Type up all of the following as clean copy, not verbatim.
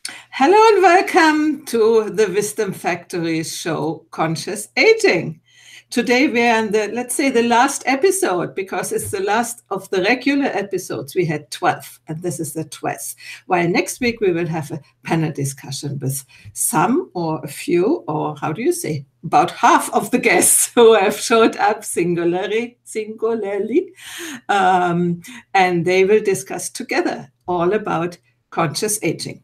Hello and welcome to the Wisdom Factory show, Conscious Aging. Today we are in let's say the last episode, because it's the last of the regular episodes. We had 12, and this is the 12th. While next week we will have a panel discussion with some or a few, or how do you say, about half of the guests who have showed up singularly, and they will discuss together all about conscious aging.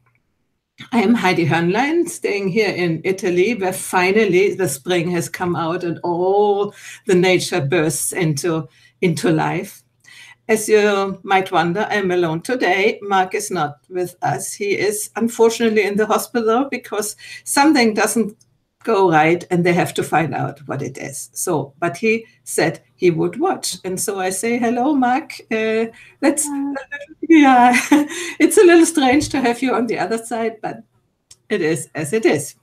I am Heidi Hörnlein, staying here in Italy, where finally the spring has come out and all the nature bursts into life. As you might wonder, I'm alone today. Mark is not with us. He is unfortunately in the hospital because something doesn't go right and they have to find out what it is. So, but he said he would watch. And so I say, hello, Mark. Yeah, it's a little strange to have you on the other side, but it is as it is.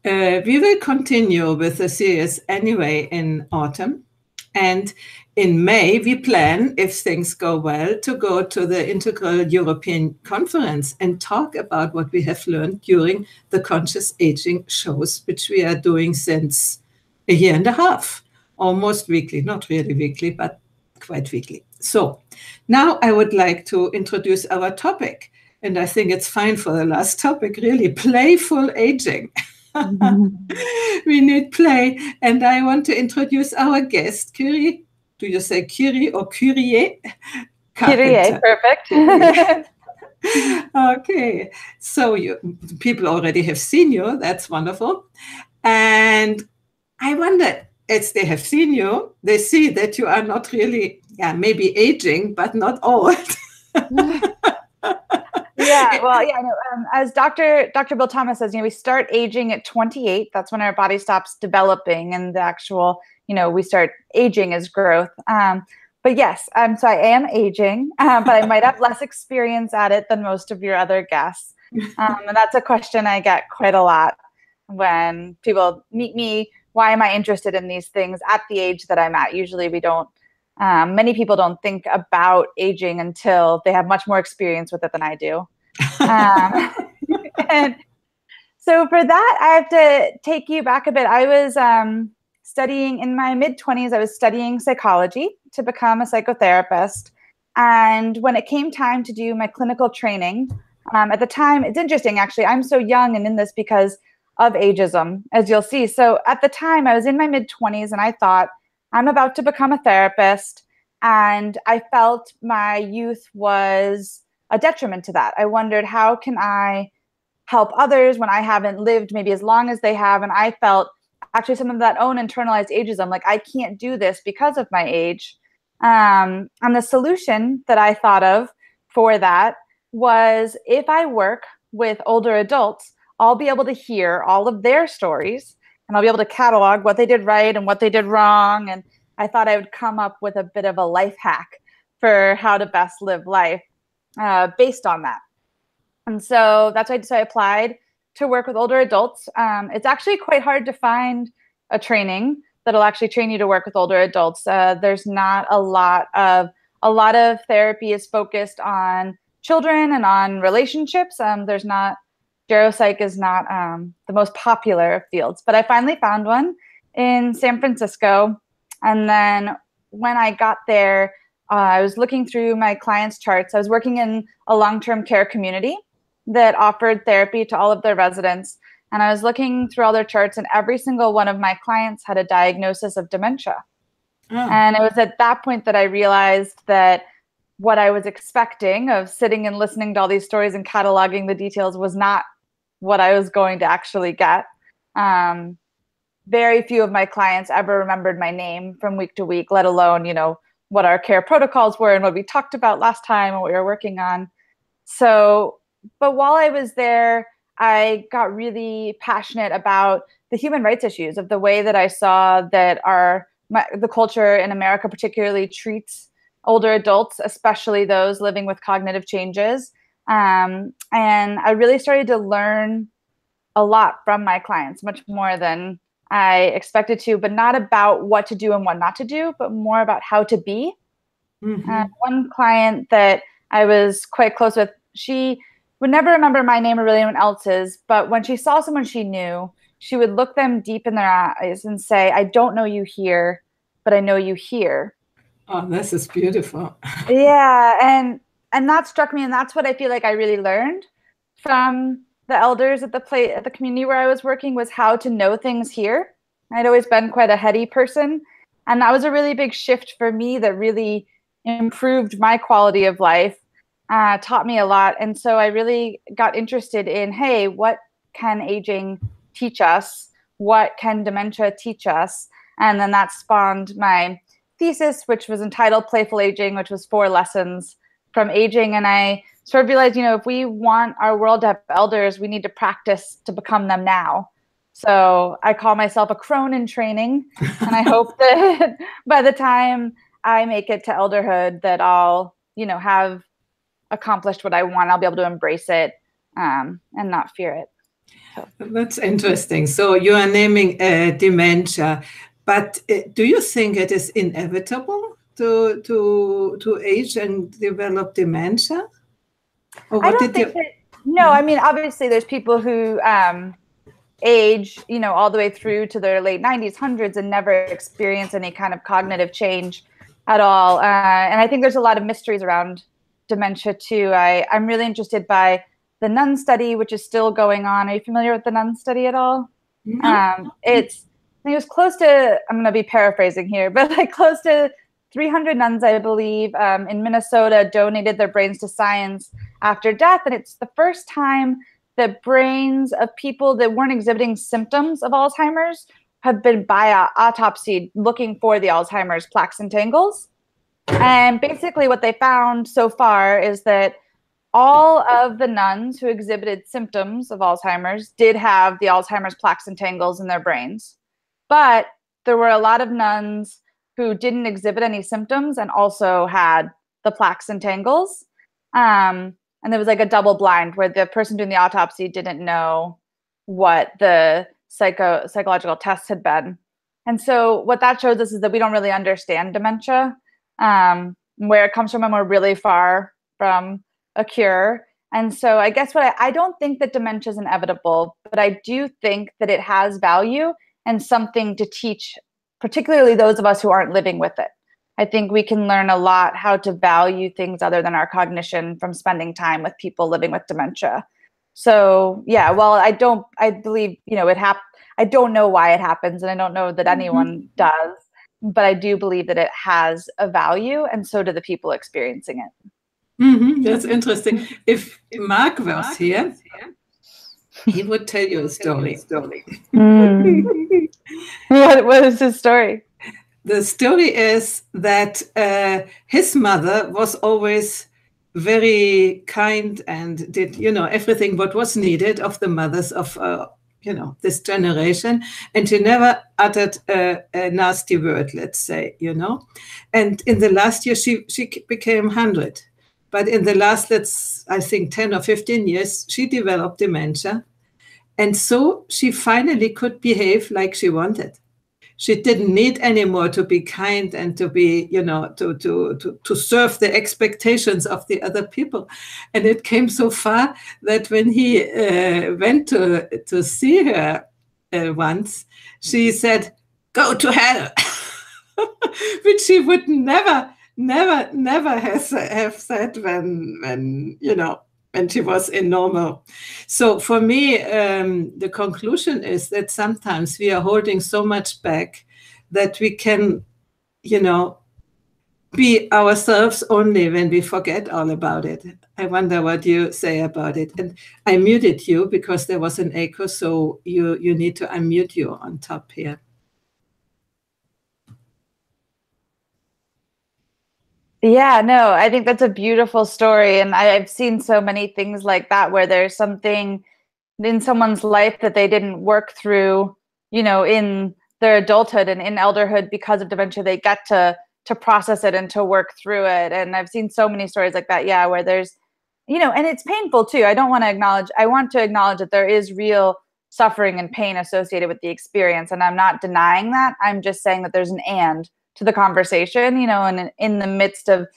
We will continue with the series anyway in autumn. And in May, we plan, if things go well, to go to the Integral European Conference and talk about what we have learned during the conscious aging shows, which we are doing since a year and a half, almost weekly, not really weekly, but quite weekly. So now I would like to introduce our topic. And I think it's fine for the last topic, really, playful aging. We need play. And I want to introduce our guest, Kyrie. Do you say Kyrie or Kyrie? Kyrie, perfect. Okay. So people already have seen you. That's wonderful. And I wonder, as they have seen you, they see that you are not really, maybe aging, but not old. As Dr. Bill Thomas says, we start aging at 28. That's when our body stops developing, and the actual, we start aging as growth. But yes, so I am aging, but I might have less experience at it than most of your other guests. And that's a question I get quite a lot when people meet me. Why am I interested in these things at the age that I'm at? Usually we don't. Many people don't think about aging until they have much more experience with it than I do. And so for that, I have to take you back a bit. I was studying in my mid-20s. I was studying psychology to become a psychotherapist. And when it came time to do my clinical training, at the time, it's interesting, actually, I'm so young and in this because of ageism, as you'll see. So at the time, I was in my mid-20s and I thought, I'm about to become a therapist, and I felt my youth was a detriment to that. I wondered, how can I help others when I haven't lived maybe as long as they have? And I felt actually some of that own internalized ageism, like I can't do this because of my age. And the solution that I thought of for that was, if I work with older adults, I'll be able to hear all of their stories, and I'll be able to catalog what they did right and what they did wrong. And I thought I would come up with a bit of a life hack for how to best live life based on that. And so that's why I applied to work with older adults. It's actually quite hard to find a training that'll actually train you to work with older adults. There's not a lot of therapy is focused on children and on relationships. Geropsych is not the most popular of fields, but I finally found one in San Francisco. And then when I got there, I was looking through my clients' charts. I was working in a long-term care community that offered therapy to all of their residents. And I was looking through all their charts, and every single one of my clients had a diagnosis of dementia. Oh. And it was at that point that I realized that what I was expecting of sitting and listening to all these stories and cataloging the details was not what I was going to actually get. Very few of my clients ever remembered my name from week to week, let alone, what our care protocols were and what we talked about last time and what we were working on. So, but while I was there, I got really passionate about the human rights issues, of the way that I saw that the culture in America particularly treats older adults, especially those living with cognitive changes. And I really started to learn a lot from my clients, much more than I expected to, but not about what to do and what not to do, but more about how to be. Mm-hmm. One client that I was quite close with, she would never remember my name or really anyone else's, but when she saw someone she knew, she would look them deep in their eyes and say, I don't know you here, but I know you here. Oh, this is beautiful. Yeah, and that struck me, and that's what I feel like I really learned from the elders at the community where I was working, was how to know things here. I'd always been quite a heady person, and that was a really big shift for me that really improved my quality of life, taught me a lot. And so I really got interested in, hey, what can aging teach us? What can dementia teach us? And then that spawned my thesis, which was entitled Playful Aging, which was 4 lessons from aging. And I sort of realized, if we want our world to have elders, we need to practice to become them now. So I call myself a crone in training. And I hope that by the time I make it to elderhood, that I'll, have accomplished what I want. I'll be able to embrace it and not fear it. So. That's interesting. So you are naming dementia, but do you think it is inevitable to age and develop dementia? Or what I don't think that, no, I mean, obviously there's people who age, all the way through to their late 90s, hundreds, and never experience any kind of cognitive change at all. And I think there's a lot of mysteries around dementia too. I'm really interested by the Nun Study, which is still going on. Are you familiar with the Nun Study at all? Mm-hmm. It was close to, I'm going to be paraphrasing here, but like close to 300 nuns, I believe, in Minnesota donated their brains to science after death. And it's the first time that brains of people that weren't exhibiting symptoms of Alzheimer's have been autopsied looking for the Alzheimer's plaques and tangles. And basically what they found so far is that all of the nuns who exhibited symptoms of Alzheimer's did have the Alzheimer's plaques and tangles in their brains. But there were a lot of nuns who didn't exhibit any symptoms and also had the plaques and tangles. And there was like a double blind where the person doing the autopsy didn't know what the psychological tests had been. And so what that shows us is that we don't really understand dementia, where it comes from, and we're really far from a cure. And so I guess I don't think that dementia is inevitable, but I do think that it has value and something to teach, particularly those of us who aren't living with it. I think we can learn a lot how to value things other than our cognition from spending time with people living with dementia. So yeah, well, I believe, I don't know why it happens, and I don't know that anyone does, but I do believe that it has a value, and so do the people experiencing it. Mm-hmm. That's interesting. If Mark was here, he would tell you a story. What is his story? The story is that his mother was always very kind and did, everything what was needed of the mothers of, this generation. And she never uttered a nasty word, let's say, And in the last year, she became 100. But in the last, I think 10 or 15 years, she developed dementia. And so she finally could behave like she wanted. She didn't need anymore to be kind and to be, to serve the expectations of the other people. And it came so far that when he went to see her once, she said, "Go to hell," which she would never have said when she was in normal. So for me, the conclusion is that sometimes we are holding so much back that we can, be ourselves only when we forget all about it. I wonder what you say about it. And I muted you because there was an echo, so you need to unmute you on top here. Yeah, no, I think that's a beautiful story. And I've seen so many things like that where there's something in someone's life that they didn't work through, in their adulthood and in elderhood because of dementia. They get to process it and to work through it. And I've seen so many stories like that, where there's, and it's painful too. I want to acknowledge that there is real suffering and pain associated with the experience. And I'm not denying that. I'm just saying that there's an and to the conversation, and in the midst of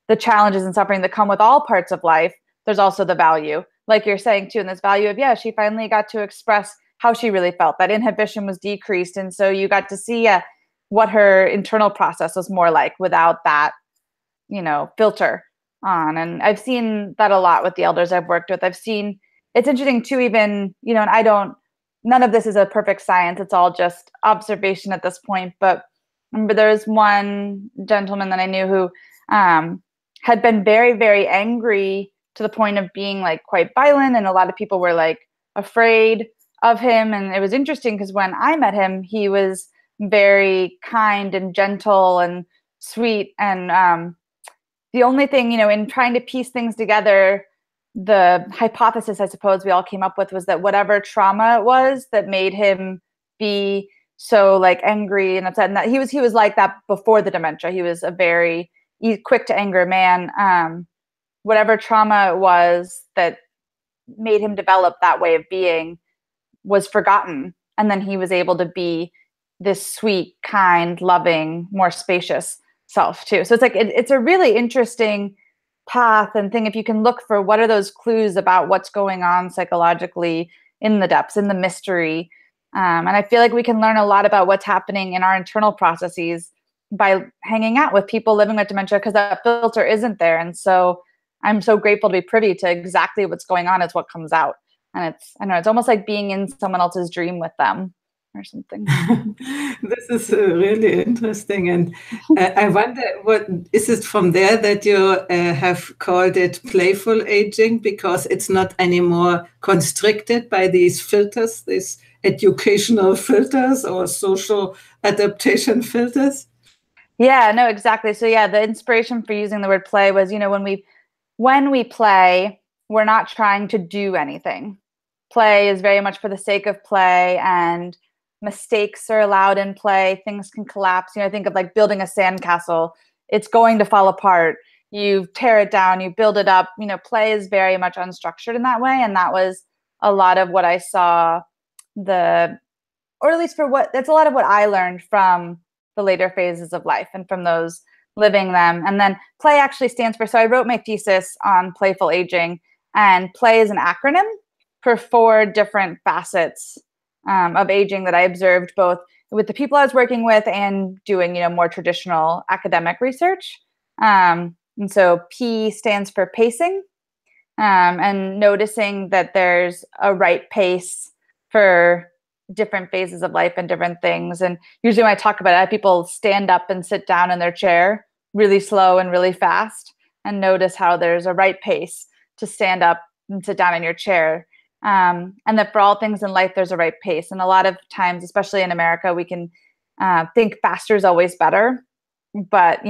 the challenges and suffering that come with all parts of life, there's also the value. like you're saying too, and this value of, yeah, she finally got to express how she really felt. That inhibition was decreased. And so you got to see what her internal process was more like without that, filter on. And I've seen that a lot with the elders I've worked with. I've seen, it's interesting too, even, and none of this is a perfect science. It's all just observation at this point. But remember, there was one gentleman that I knew who had been very, very angry to the point of being like quite violent. And a lot of people were like afraid of him. And it was interesting because when I met him, he was very kind and gentle and sweet. And the only thing, in trying to piece things together, the hypothesis I suppose we all came up with was that whatever trauma it was that made him be so like angry and upset, and that he was like that before the dementia. He was a very quick to anger man. Whatever trauma it was that made him develop that way of being was forgotten. And then he was able to be this sweet, kind, loving, more spacious self too. So it's like, it's a really interesting path and thing. If you can look for what are those clues about what's going on psychologically in the depths, in the mystery. And I feel like we can learn a lot about what's happening in our internal processes by hanging out with people living with dementia, because that filter isn't there. And so I'm so grateful to be privy to exactly what's going on is what comes out. And it's almost like being in someone else's dream with them or something. This is really interesting. And I wonder, what is it from there that you have called it playful aging, because it's not anymore constricted by these filters, these educational filters or social adaptation filters? Yeah, no, exactly. So yeah, the inspiration for using the word play was, when we play, we're not trying to do anything. Play is very much for the sake of play, and mistakes are allowed in play. Things can collapse. Think of like building a sandcastle. It's going to fall apart. You tear it down, you build it up. Play is very much unstructured in that way. And that was a lot of what I saw that's a lot of what I learned from the later phases of life and from those living them. And then play actually stands for, so I wrote my thesis on playful aging, and play is an acronym for 4 different facets of aging that I observed both with the people I was working with and doing, more traditional academic research. And so P stands for pacing, and noticing that there's a right pace for different phases of life and different things. And usually when I talk about it, I have people stand up and sit down in their chair really slow and really fast, and notice how there's a right pace to stand up and sit down in your chair. And that for all things in life, there's a right pace. And a lot of times, especially in America, we can think faster is always better. But,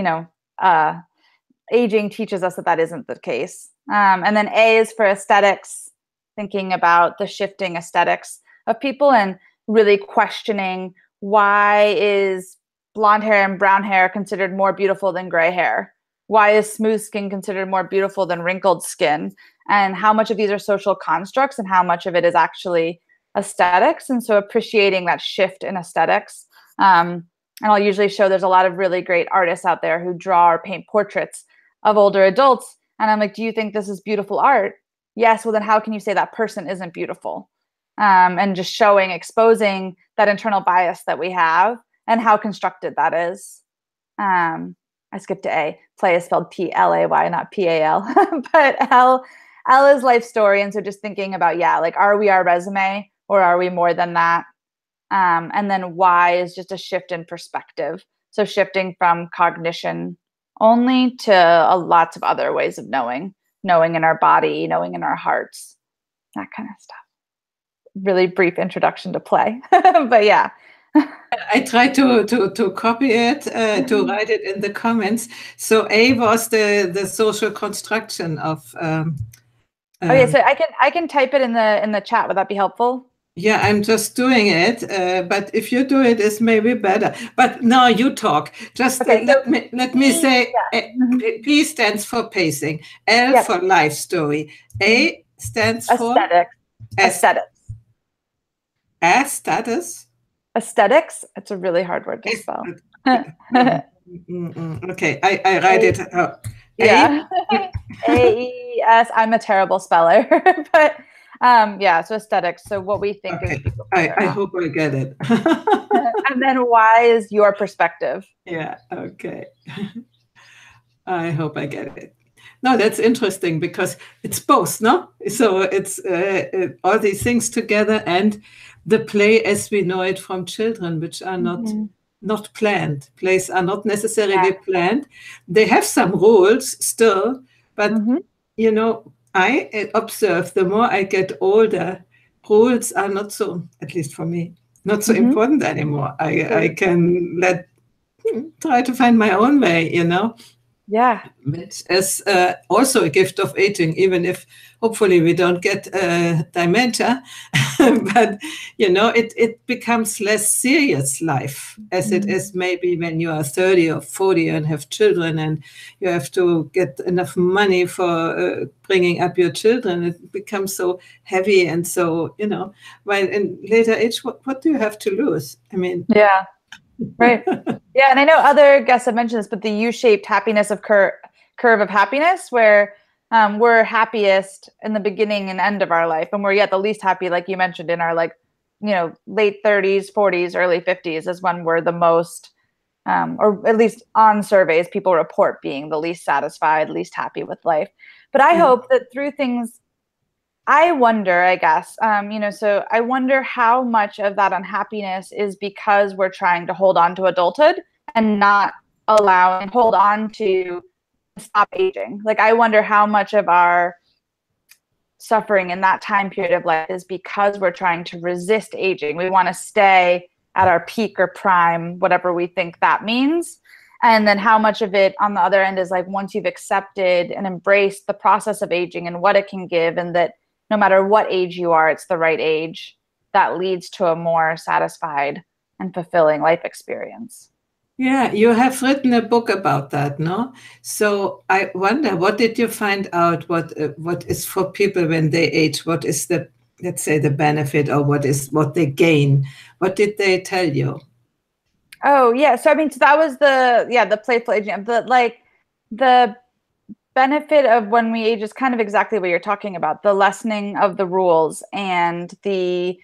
aging teaches us that isn't the case. And then A is for aesthetics, thinking about the shifting aesthetics of people and really questioning, why is blonde hair and brown hair considered more beautiful than gray hair? Why is smooth skin considered more beautiful than wrinkled skin? And how much of these are social constructs and how much of it is actually aesthetics? And so appreciating that shift in aesthetics. And I'll usually show there's a lot of really great artists out there who draw or paint portraits of older adults. And I'm like, do you think this is beautiful art? Yes. Well, then how can you say that person isn't beautiful? And just exposing that internal bias that we have and how constructed that is. I skipped to A. Play is spelled P-L-A-Y, not P-A-L. But L is life story. And so just thinking about, are we our resume or are we more than that? And then Y is just a shift in perspective. So shifting from cognition only to lots of other ways of knowing in our body, knowing in our hearts, that kind of stuff. Really brief introduction to play, but yeah. I tried to copy it, to write it in the comments. So A was the social construction of. Okay, so I can type it in the chat. Would that be helpful? Yeah, I'm just doing it, but if you do it, it's maybe better. But now you talk. Just okay, let me say, P stands for pacing, L for life story, A stands for aesthetics. Status? Aesthetics. It's a really hard word to spell. Okay, I write it. Yeah. AES. I'm a terrible speller, but yeah, so aesthetics. So what we think is beautiful. I hope I get it. And then Y is your perspective. Yeah, okay. I hope I get it. No, that's interesting because it's both, no? So it's all these things together and the play as we know it from children, which are not planned. Plays are not necessarily planned. They have some rules still, but you know, I observe the more I get older, rules are not so, at least for me, not so important anymore. I can try to find my own way, you know. Yeah. Which is also a gift of aging, even if hopefully we don't get dementia. But, you know, it becomes less serious life as it is maybe when you are 30 or 40 and have children and you have to get enough money for bringing up your children. It becomes so heavy and so, you know, while in later age, what do you have to lose? I mean, yeah. Right. Yeah. And I know other guests have mentioned this, but the U-shaped happiness of curve of happiness, where we're happiest in the beginning and end of our life. And we're yet the least happy, like you mentioned, in our late 30s, 40s, early 50s is when we're the most, or at least on surveys, people report being the least satisfied, least happy with life. But I hope that through things, I wonder, I guess, so I wonder how much of that unhappiness is because we're trying to hold on to adulthood and not hold on to stop aging. Like, I wonder how much of our suffering in that time period of life is because we're trying to resist aging. We want to stay at our peak or prime, whatever we think that means. And then how much of it on the other end is like, once you've accepted and embraced the process of aging and what it can give, and that no matter what age you are, it's the right age that leads to a more satisfied and fulfilling life experience. Yeah, you have written a book about that, no? So I wonder, what did you find out? What is for people when they age? What is the, let's say, the benefit, or what they gain? What did they tell you? Oh yeah, so I mean, so that was the playful aging, the benefit of when we age is kind of exactly what you're talking about, the lessening of the rules and the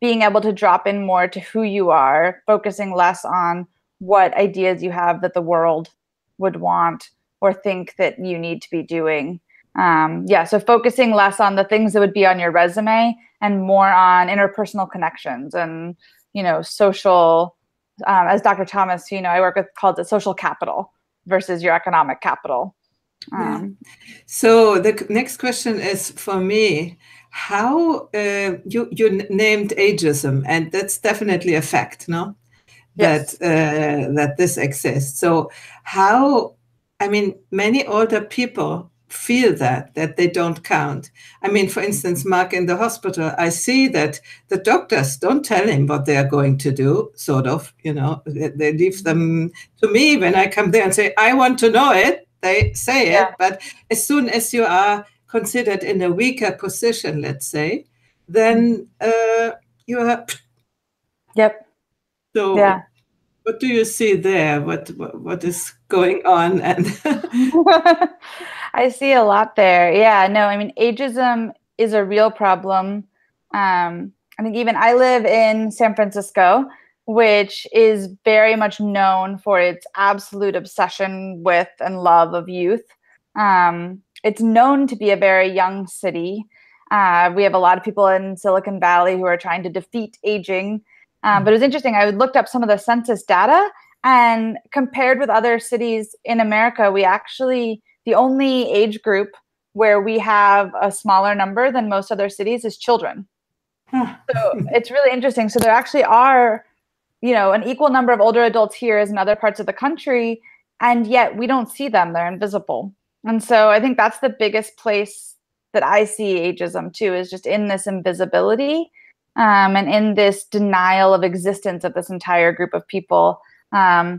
being able to drop in more to who you are, focusing less on what ideas you have that the world would want or think that you need to be doing. So focusing less on the things that would be on your resume and more on interpersonal connections and, social, as Dr. Thomas, I work with, calls it social capital versus your economic capital. So the next question is for me, how you named ageism, and that's definitely a fact, no? Yes. That this exists. So how, I mean, many older people feel that they don't count. I mean, for instance, Mark, in the hospital, I see that the doctors don't tell him what they are going to do, sort of, they leave them to me when I come there and say, I want to know it. They say it, but as soon as you are considered in a weaker position, let's say, then you have. Yep. So what do you see there? What is going on? And I see a lot there. Yeah, no, I mean, ageism is a real problem. I think even I live in San Francisco, which is very much known for its absolute obsession with and love of youth. It's known to be a very young city. We have a lot of people in Silicon Valley who are trying to defeat aging. But it was interesting. I looked up some of the census data, and compared with other cities in America, we actually, the only age group where we have a smaller number than most other cities is children. So it's really interesting. So there actually are, an equal number of older adults here as in other parts of the country, and yet we don't see them. They're invisible. And so I think that's the biggest place that I see ageism too, is just in this invisibility. And in this denial of existence of this entire group of people. I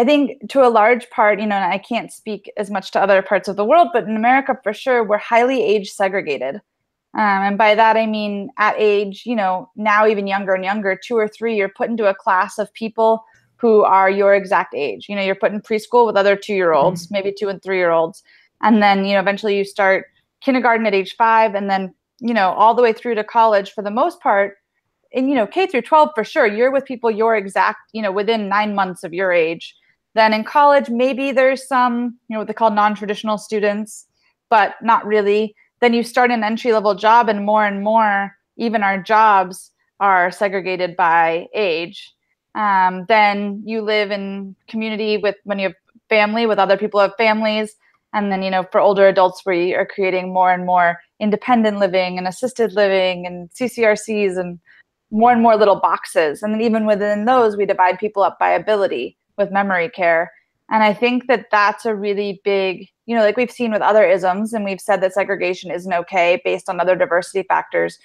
think to a large part, and I can't speak as much to other parts of the world, but in America, for sure, we're highly age segregated. And by that, I mean, at age, now even younger and younger, 2 or 3, you're put into a class of people who are your exact age. You know, you're put in preschool with other 2-year-olds, maybe 2 and 3-year-olds. And then, you know, eventually you start kindergarten at age 5, and then, you know, all the way through to college for the most part. And, you know, K through 12, for sure, you're with people your exact, you know, within 9 months of your age. Then in college, maybe there's some, you know, what they call non-traditional students, but not really. Then you start an entry-level job, and more, even our jobs are segregated by age. Then you live in community when you have family, with other people who have families. And then, you know, for older adults, we are creating more and more independent living and assisted living and CCRCs and more little boxes. And then even within those, we divide people up by ability with memory care. And I think that that's a really big, you know, like we've seen with other isms, and we've said that segregation isn't okay based on other diversity factors.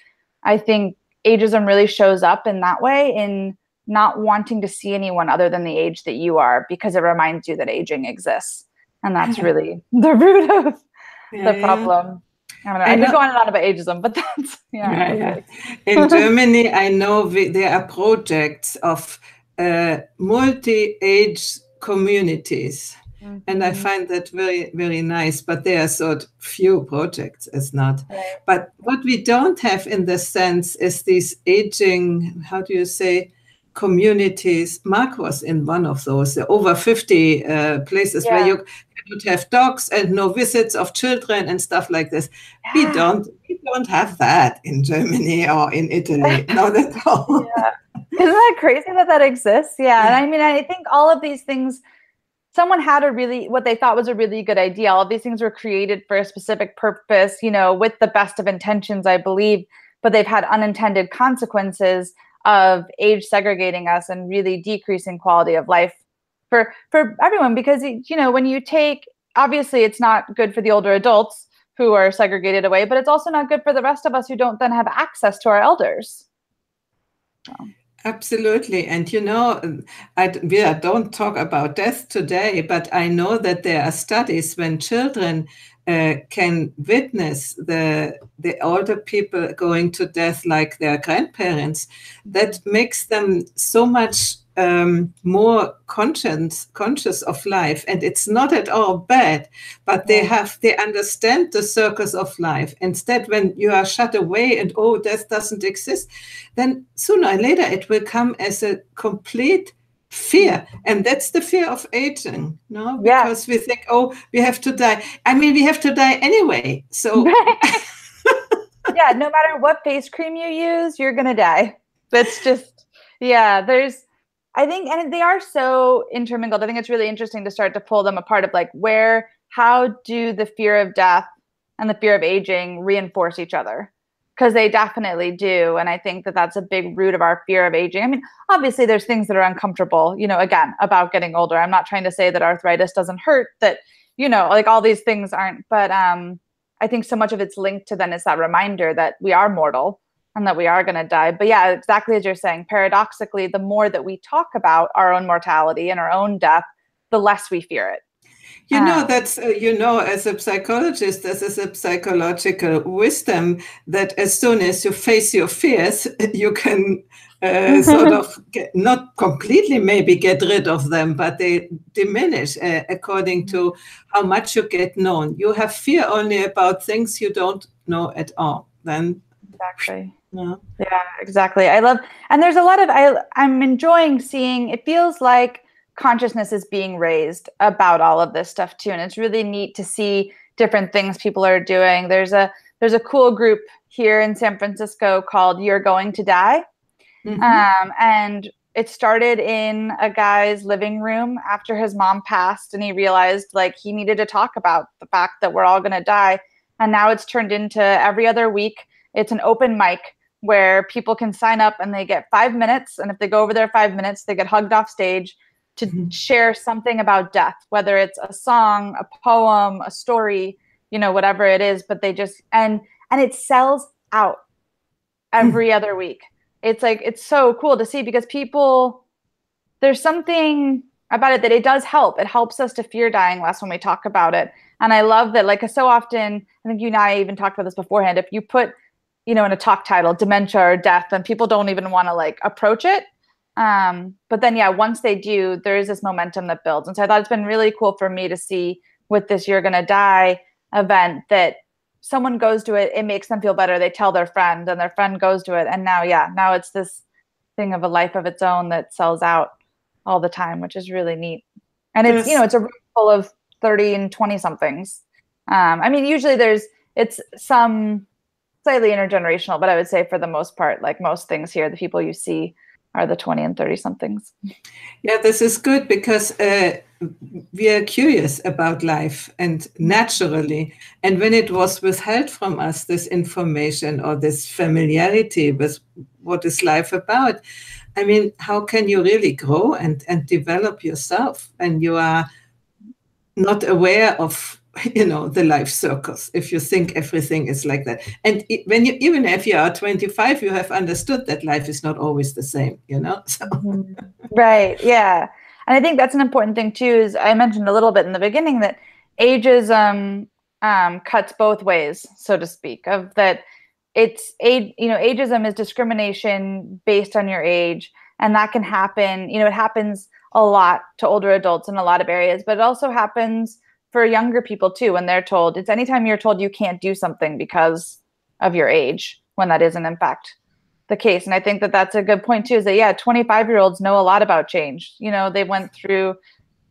I think ageism really shows up in that way, in not wanting to see anyone other than the age that you are, because it reminds you that aging exists. And that's really the root of the problem. I don't know. I could go on and on about ageism, but that's, yeah. In Germany, I know there are projects of multi-age communities. And I find that very, very nice, but there are so few projects as not. Right. But what we don't have in this sense is these aging, how do you say, communities. Mark was in one of those, over 50 places where you cannot have dogs and no visits of children and stuff like this. We don't have that in Germany or in Italy, not at all. Isn't that crazy that exists? Yeah. And I mean, I think all of these things, someone had what they thought was a really good idea. All of these things were created for a specific purpose, you know, with the best of intentions, I believe, but they've had unintended consequences of age segregating us and really decreasing quality of life for everyone. Because, you know, when you take, obviously it's not good for the older adults who are segregated away, but it's also not good for the rest of us who don't then have access to our elders. So. Absolutely. And, you know, we don't talk about death today, but I know that there are studies when children can witness the older people going to death like their grandparents, that makes them so much more conscious of life. And it's not at all bad, but they understand the circus of life. Instead, when you are shut away and, death doesn't exist, then sooner or later it will come as a complete fear. And that's the fear of aging, no? Because we think, we have to die. I mean, we have to die anyway. So yeah, no matter what face cream you use, you're going to die. That's just, I think, and they are so intermingled. I think it's really interesting to start to pull them apart of like how do the fear of death and the fear of aging reinforce each other? Because they definitely do. And I think that that's a big root of our fear of aging. I mean, obviously there's things that are uncomfortable, you know, again, about getting older. I'm not trying to say that arthritis doesn't hurt, that, you know, like all these things aren't, but I think so much of it's linked to then is that reminder that we are mortal and that we are going to die. But yeah, exactly as you're saying, paradoxically, the more that we talk about our own mortality and our own death, the less we fear it. You know, that's, you know, as a psychologist, this is a psychological wisdom that as soon as you face your fears, you can sort of not completely maybe get rid of them, but they diminish according to how much you get known. You have fear only about things you don't know at all. Then exactly. Yeah, exactly. And there's a lot of, I'm enjoying seeing, it feels like consciousness is being raised about all of this stuff too. And it's really neat to see different things people are doing. There's a cool group here in San Francisco called You're Going to Die. And it started in a guy's living room after his mom passed, and he realized like he needed to talk about the fact that we're all going to die. And now it's turned into every other week. It's an open mic where people can sign up and they get 5 minutes. And if they go over their 5 minutes, they get hugged off stage to share something about death, whether it's a song, a poem, a story, you know, whatever it is. But they just, and it sells out every other week. It's like, it's so cool to see because people, there's something about it that it does help. It helps us to fear dying less when we talk about it. And I love that, like, so often, I think you and I even talked about this beforehand. If you put, you know, in a talk title, dementia or death, then people don't even want to like approach it. But then, yeah, once they do, there is this momentum that builds. And so I thought it's been really cool for me to see with this You're Gonna Die event that someone goes to it, it makes them feel better. They tell their friend and their friend goes to it. And now, now it's this thing of a life of its own that sells out all the time, which is really neat. And it's, it's a room full of 30 and 20 somethings. I mean, usually it's some slightly intergenerational, but I would say for the most part, like most things here, the people you see are the 20 and 30 somethings. Yeah, this is good because we are curious about life and naturally. And when it was withheld from us, this information or this familiarity with what is life about, I mean, how can you really grow and develop yourself? And you are not aware of the life circles, if you think everything is like that. And even if you are 25, you have understood that life is not always the same, So. Right, yeah. And I think that's an important thing too, is I mentioned a little bit in the beginning that ageism cuts both ways, so to speak, of that it's ageism is discrimination based on your age, and that can happen, it happens a lot to older adults in a lot of areas, but it also happens for younger people too, when they're told, it's anytime you're told you can't do something because of your age, when that isn't in fact the case. And I think that that's a good point too, is that 25-year-olds know a lot about change. They went through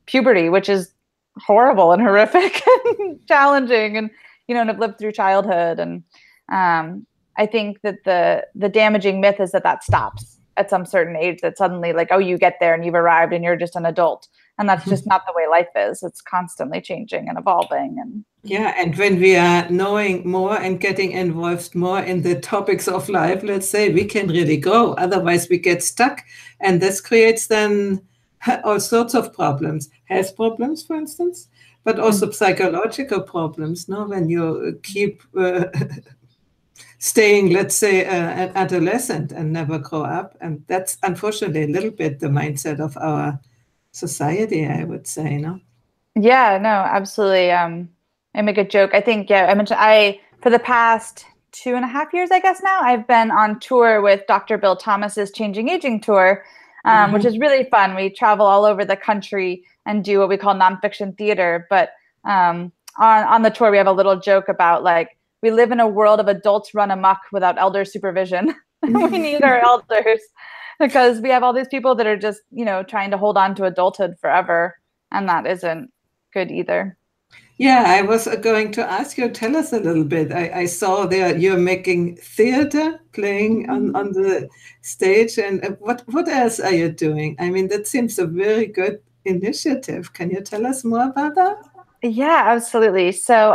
puberty, which is horrible and horrific and challenging, and and have lived through childhood. And I think that the damaging myth is that stops at some certain age, that suddenly like, oh, you get there and you've arrived and you're just an adult. And that's just not the way life is. It's constantly changing and evolving. And and when we are knowing more and getting involved more in the topics of life, let's say, we can really grow. Otherwise, we get stuck. And this creates then all sorts of problems. Health problems, for instance, but also psychological problems, no? When you keep staying, let's say, an adolescent and never grow up. And that's unfortunately a little bit the mindset of our society, I would say, no? Yeah, no, absolutely. I make a joke. I think, I mentioned for the past 2.5 years, I guess now, I've been on tour with Dr. Bill Thomas's Changing Aging Tour, which is really fun. We travel all over the country and do what we call nonfiction theater. But on the tour, we have a little joke about like, we live in a world of adults run amok without elder supervision. We need our elders, because we have all these people that are just, trying to hold on to adulthood forever. And that isn't good either. Yeah, I was going to ask you, tell us a little bit. I saw there you're making theater, playing on the stage. And what else are you doing? I mean, that seems a very good initiative. Can you tell us more about that? Yeah, absolutely. So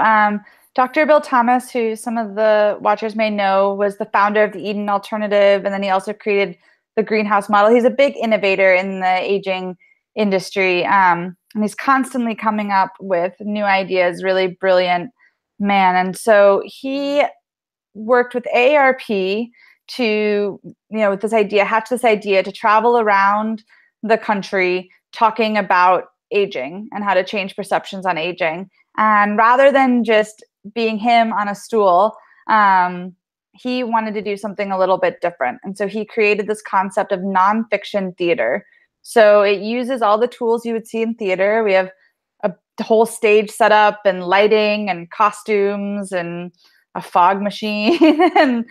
Dr. Bill Thomas, who some of the watchers may know, was the founder of the Eden Alternative. And then he also created the greenhouse model. He's a big innovator in the aging industry. And he's constantly coming up with new ideas, really brilliant man. And so he worked with AARP to, with this idea, hatch this idea to travel around the country talking about aging and how to change perceptions on aging. And rather than just being him on a stool, he wanted to do something a little bit different. And so he created this concept of nonfiction theater. So it uses all the tools you would see in theater. We have a whole stage set up and lighting and costumes and a fog machine and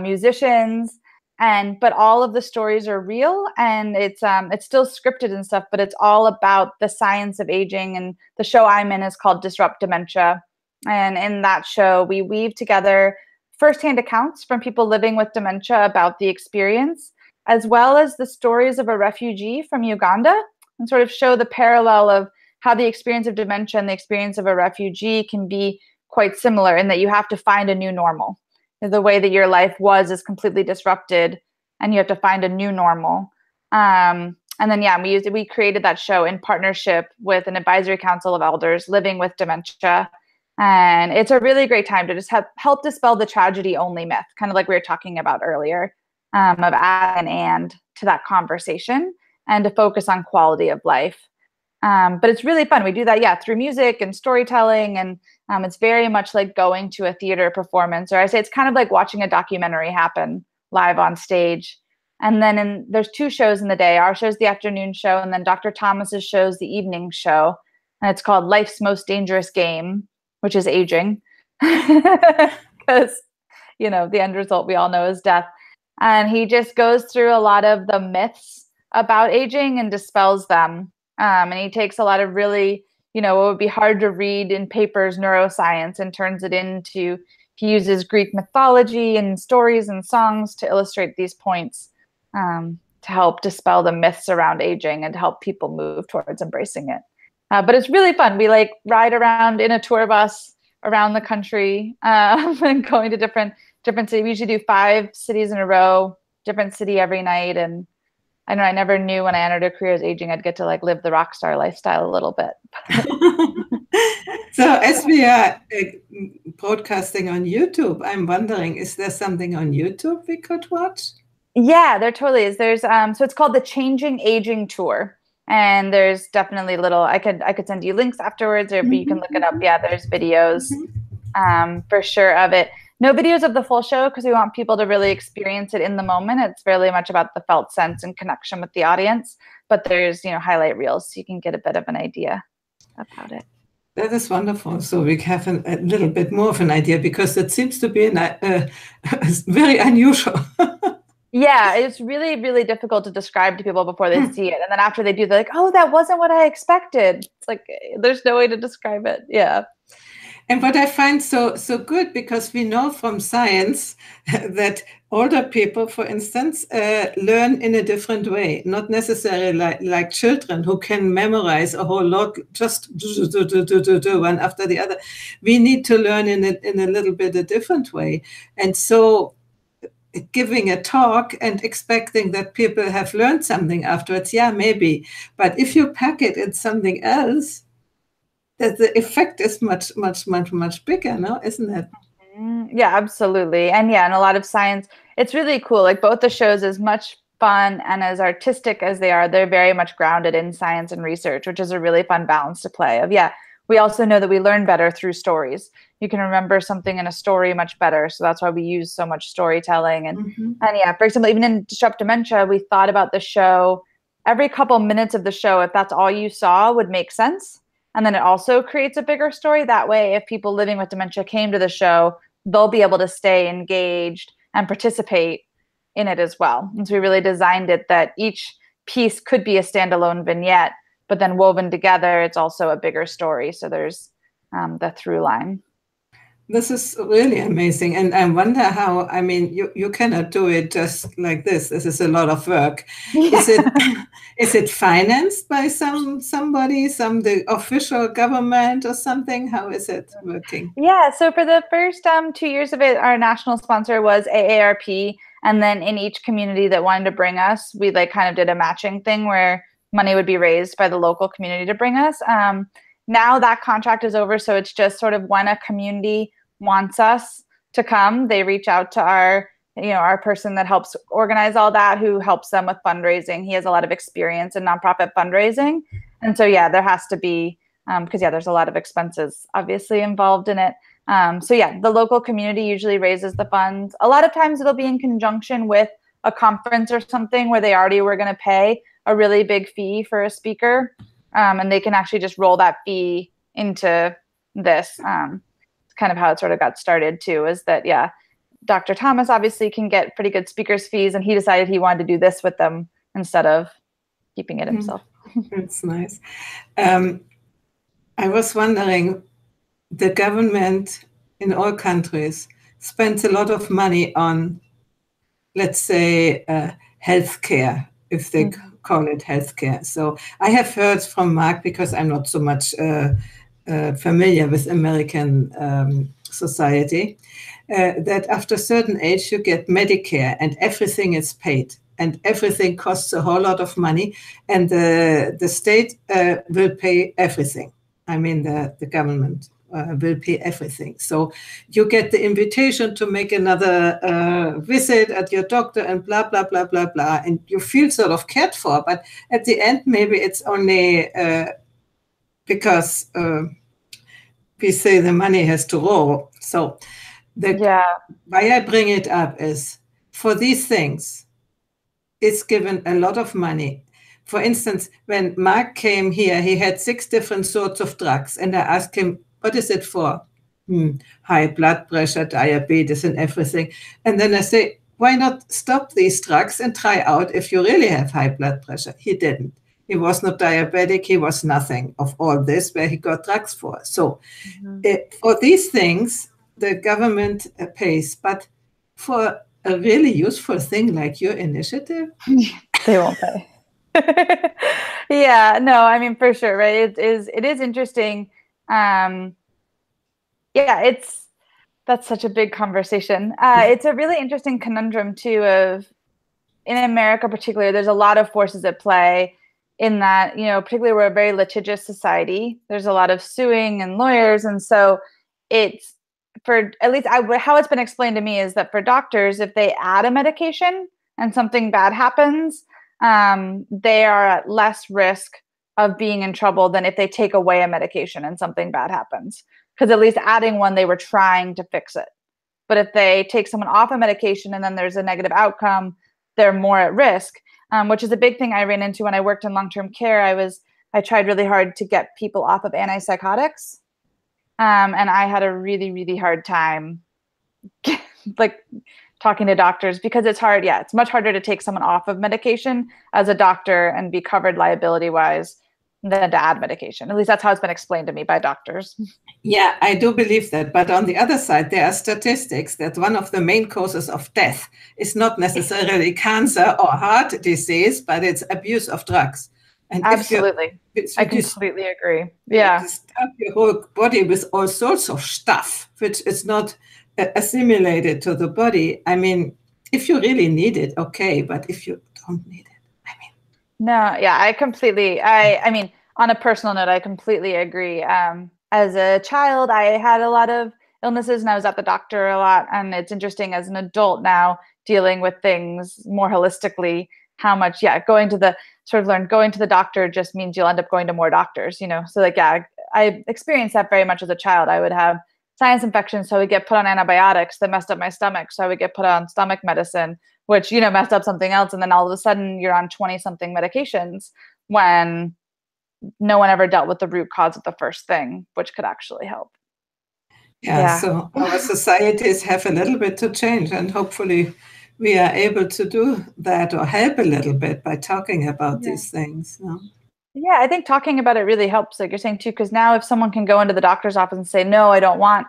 musicians. But all of the stories are real, and it's still scripted and stuff, but it's all about the science of aging. And the show I'm in is called Disrupt Dementia. And in that show, we weave together firsthand accounts from people living with dementia about the experience, as well as the stories of a refugee from Uganda, and sort of show the parallel of how the experience of dementia and the experience of a refugee can be quite similar, in that you have to find a new normal. The way that your life is completely disrupted, and you have to find a new normal. And then, we created that show in partnership with an advisory council of elders living with dementia. And it's a really great time to just help dispel the tragedy only myth, kind of like we were talking about earlier, of adding and to that conversation, and to focus on quality of life. But it's really fun. We do that, through music and storytelling. And it's very much like going to a theater performance, or I say it's kind of like watching a documentary happen live on stage. And then there's 2 shows in the day. Our show's the afternoon show, and then Dr. Thomas's show's the evening show. And it's called Life's Most Dangerous Game, which is aging. Because, you know, the end result we all know is death. And he just goes through a lot of the myths about aging and dispels them. And he takes a lot of really, you know, what would be hard to read in papers, neuroscience, and turns it into, he uses Greek mythology and stories and songs to illustrate these points, to help dispel the myths around aging and to help people move towards embracing it. But it's really fun. We like ride around in a tour bus around the country, and going to different cities. We usually do 5 cities in a row, different city every night. And I know I never knew when I entered a career as aging, I'd get to like live the rock star lifestyle a little bit. So as we are broadcasting on YouTube, I'm wondering, is there something on YouTube we could watch? Yeah, there totally is. There's so it's called the Changing Aging Tour. And there's definitely little, I could send you links afterwards, or you can look it up. Yeah, there's videos for sure of it. No videos of the full show because we want people to really experience it in the moment. It's really much about the felt sense and connection with the audience. But there's, you know, highlight reels so you can get a bit of an idea about it. That is wonderful. So we have a little bit more of an idea, because it seems to be very unusual. Yeah, it's really, really difficult to describe to people before they see it. And then after they do, they're like, oh, that wasn't what I expected. It's like, there's no way to describe it. Yeah. And what I find so good, because we know from science that older people, for instance, learn in a different way, not necessarily like children who can memorize a whole lot, just do one after the other. We need to learn in a little bit a different way. And so giving a talk and expecting that people have learned something afterwards, yeah, maybe. But if you pack it in something else, that the effect is much bigger, no? Isn't it? Yeah, absolutely. And yeah, in a lot of science, it's really cool. Like both the shows, as much fun and as artistic as they are, they're very much grounded in science and research, which is a really fun balance to play of. Yeah, we also know that we learn better through stories. You can remember something in a story much better. So that's why we use so much storytelling. And yeah, for example, even in Disrupt Dementia, we thought about the show, every couple minutes of the show, if that's all you saw, would make sense. And then it also creates a bigger story. That way, if people living with dementia came to the show, they'll be able to stay engaged and participate in it as well. And so we really designed it that each piece could be a standalone vignette, but then woven together, it's also a bigger story. So there's the through line. This is really amazing. And I wonder how, I mean, you cannot do it just like this. This is a lot of work. Yeah. Is it financed by somebody, the official government or something? How is it working? Yeah, so for the first 2 years of it, our national sponsor was AARP. And then in each community that wanted to bring us, we like kind of did a matching thing where money would be raised by the local community to bring us. Now that contract is over, so it's just sort of when a community wants us to come, they reach out to our person that helps organize all that, who helps them with fundraising. He has a lot of experience in nonprofit fundraising. And so, yeah, there has to be, because, yeah, there's a lot of expenses obviously involved in it. So, yeah, the local community usually raises the funds. A lot of times it'll be in conjunction with a conference or something where they already were going to pay a really big fee for a speaker. And they can actually just roll that fee into this. It's kind of how it sort of got started too, is that, yeah, Dr. Thomas obviously can get pretty good speakers fees, and he decided he wanted to do this with them instead of keeping it himself. That's nice. I was wondering, the government in all countries spends a lot of money on, let's say, healthcare, if they call it healthcare. So I have heard from Mark, because I'm not so much familiar with American society, that after a certain age you get Medicare and everything is paid and everything costs a whole lot of money, and the state will pay everything. I mean, the government will pay everything. So you get the invitation to make another visit at your doctor and blah, blah, blah, blah, blah. And you feel sort of cared for. But at the end, maybe it's only because we say the money has to roll. So why I bring it up is, for these things, is given a lot of money. For instance, when Mark came here, he had 6 different sorts of drugs. And I asked him, what is it for? High blood pressure, diabetes, and everything. And then I say, why not stop these drugs and try out if you really have high blood pressure? He didn't. He was not diabetic. He was nothing of all this where he got drugs for. So for these things, the government pays. But for a really useful thing like your initiative, they won't pay. Yeah, no, I mean, for sure, right? It is interesting. Yeah, that's such a big conversation. It's a really interesting conundrum too of, in America particularly, there's a lot of forces at play in that, you know, particularly we're a very litigious society. There's a lot of suing and lawyers. And so it's, for at least how it's been explained to me is that for doctors, if they add a medication and something bad happens, they are at less risk of being in trouble than if they take away a medication and something bad happens. Because at least adding one, they were trying to fix it. But if they take someone off a medication and then there's a negative outcome, they're more at risk, which is a big thing I ran into when I worked in long-term care. I tried really hard to get people off of antipsychotics. And I had a really, really hard time like talking to doctors because it's hard. Yeah, it's much harder to take someone off of medication as a doctor and be covered liability-wise than to add medication. At least that's how it's been explained to me by doctors. Yeah, I do believe that. But on the other side, there are statistics that one of the main causes of death is not necessarily cancer or heart disease, but it's abuse of drugs. And absolutely. I completely agree. Yeah. You stuff your whole body with all sorts of stuff, which is not assimilated to the body. I mean, if you really need it, okay. But if you don't need it, no, yeah, I mean, on a personal note, I completely agree. As a child, I had a lot of illnesses and I was at the doctor a lot. And it's interesting as an adult now dealing with things more holistically, how much, going to the doctor just means you'll end up going to more doctors, you know? So like, yeah, I experienced that very much as a child. I would have sinus infections, so I would get put on antibiotics that messed up my stomach. So I would get put on stomach medicine, which, you know, messed up something else. And then all of a sudden you're on 20-something medications when no one ever dealt with the root cause of the first thing, which could actually help. Yeah. So our societies have a little bit to change, and hopefully we are able to do that or help a little bit by talking about these things. No? Yeah, I think talking about it really helps, like you're saying too, because now if someone can go into the doctor's office and say, no, I don't want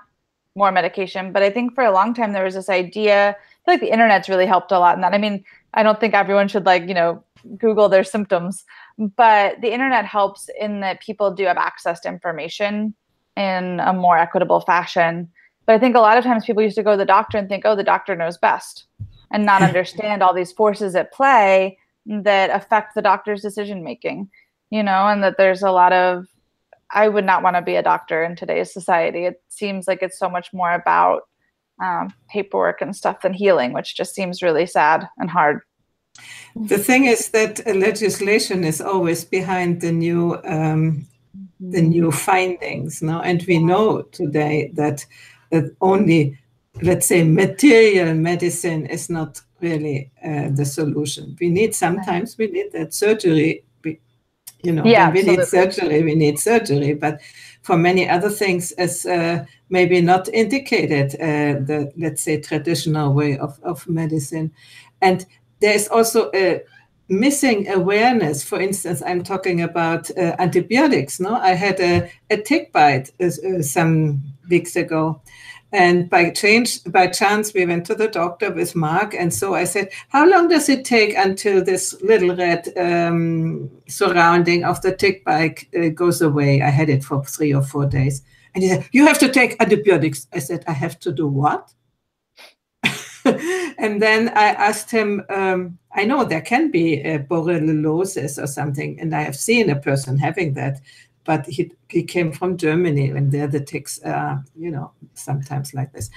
more medication. But I think for a long time there was this idea, I feel like the internet's really helped a lot in that. I mean, I don't think everyone should Google their symptoms, but the internet helps in that people do have access to information in a more equitable fashion. But I think a lot of times people used to go to the doctor and think, oh, the doctor knows best, and not understand all these forces at play that affect the doctor's decision making, you know, and that there's a lot of, I would not want to be a doctor in today's society. It seems like it's so much more about paperwork and stuff than healing, which just seems really sad and hard. The thing is that legislation is always behind the new findings, no? And we know today that only, let's say, material medicine is not really the solution. We need that surgery. When we need surgery, we need surgery. But for many other things, as maybe not indicated, the, let's say, traditional way of medicine. And there's also a missing awareness. For instance, I'm talking about antibiotics. No, I had a tick bite some weeks ago, and by chance we went to the doctor with Mark, and so I said, "How long does it take until this little red surrounding of the tick bite goes away?" I had it for 3 or 4 days, and he said, "You have to take antibiotics." I said, "I have to do what?" And then I asked him, I know there can be borreliosis or something, and I have seen a person having that, but he came from Germany, and there the ticks are, sometimes like this.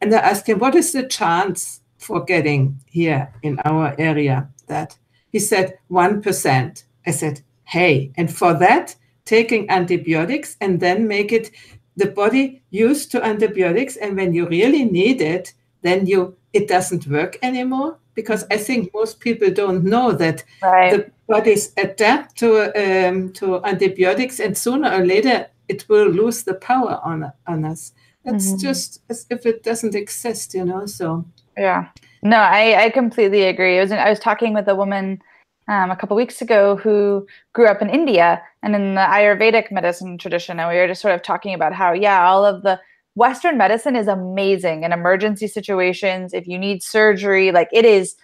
And I asked him, what is the chance for getting here in our area that? He said, 1%. I said, hey, and for that, taking antibiotics and then make it the body used to antibiotics, and when you really need it, then it doesn't work anymore? Because I think most people don't know that the bodies adapt to antibiotics, and sooner or later it will lose the power on us. That's just as if it doesn't exist, so. Yeah. No, I completely agree. I was talking with a woman a couple weeks ago who grew up in India and in the Ayurvedic medicine tradition. And we were just sort of talking about how, all of the Western medicine is amazing in emergency situations. If you need surgery, like it is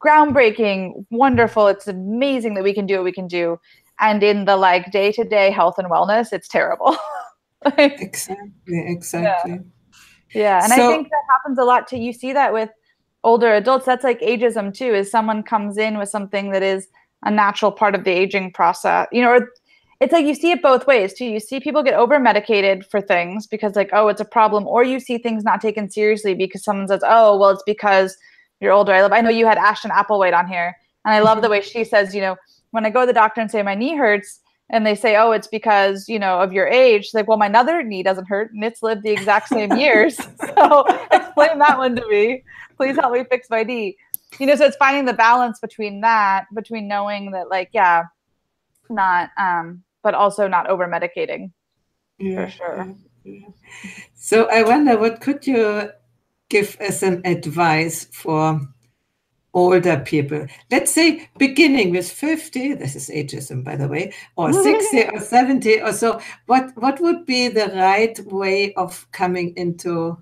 groundbreaking, wonderful. It's amazing that we can do what we can do. And in the like day-to-day health and wellness, it's terrible. Exactly. Yeah. And I think that happens a lot too. You see that with older adults. That's like ageism too, is someone comes in with something that is a natural part of the aging process, or it's like you see it both ways too. You see people get over medicated for things because like, oh, it's a problem, or you see things not taken seriously because someone says, oh, well, it's because you're older. I know you had Ashton Applewhite on here, and I love the way she says, when I go to the doctor and say my knee hurts, and they say, oh, it's because, of your age. It's like, well, my other knee doesn't hurt and it's lived the exact same years. So explain that one to me. Please help me fix my knee. So it's finding the balance between knowing that like, not, but also not over medicating for sure. Yeah. So I wonder, what could you give as an advice for older people? Let's say beginning with 50, this is ageism, by the way, or 60 or 70 or so. What would be the right way of coming into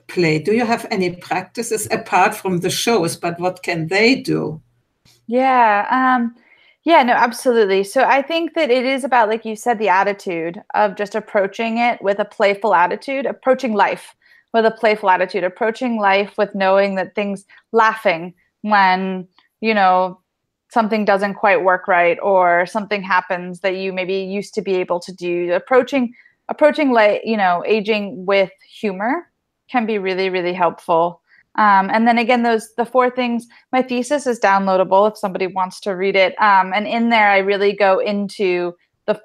play? Do you have any practices apart from the shows, but what can they do? Yeah, no, absolutely. So I think that it is about, like you said, the attitude of just approaching it with a playful attitude, approaching life with a playful attitude, approaching life with knowing that laughing when, something doesn't quite work right or something happens that you maybe used to be able to do. Approaching like, aging with humor can be really, really helpful. And then again, the 4 things, my thesis is downloadable if somebody wants to read it. And in there, I really go into the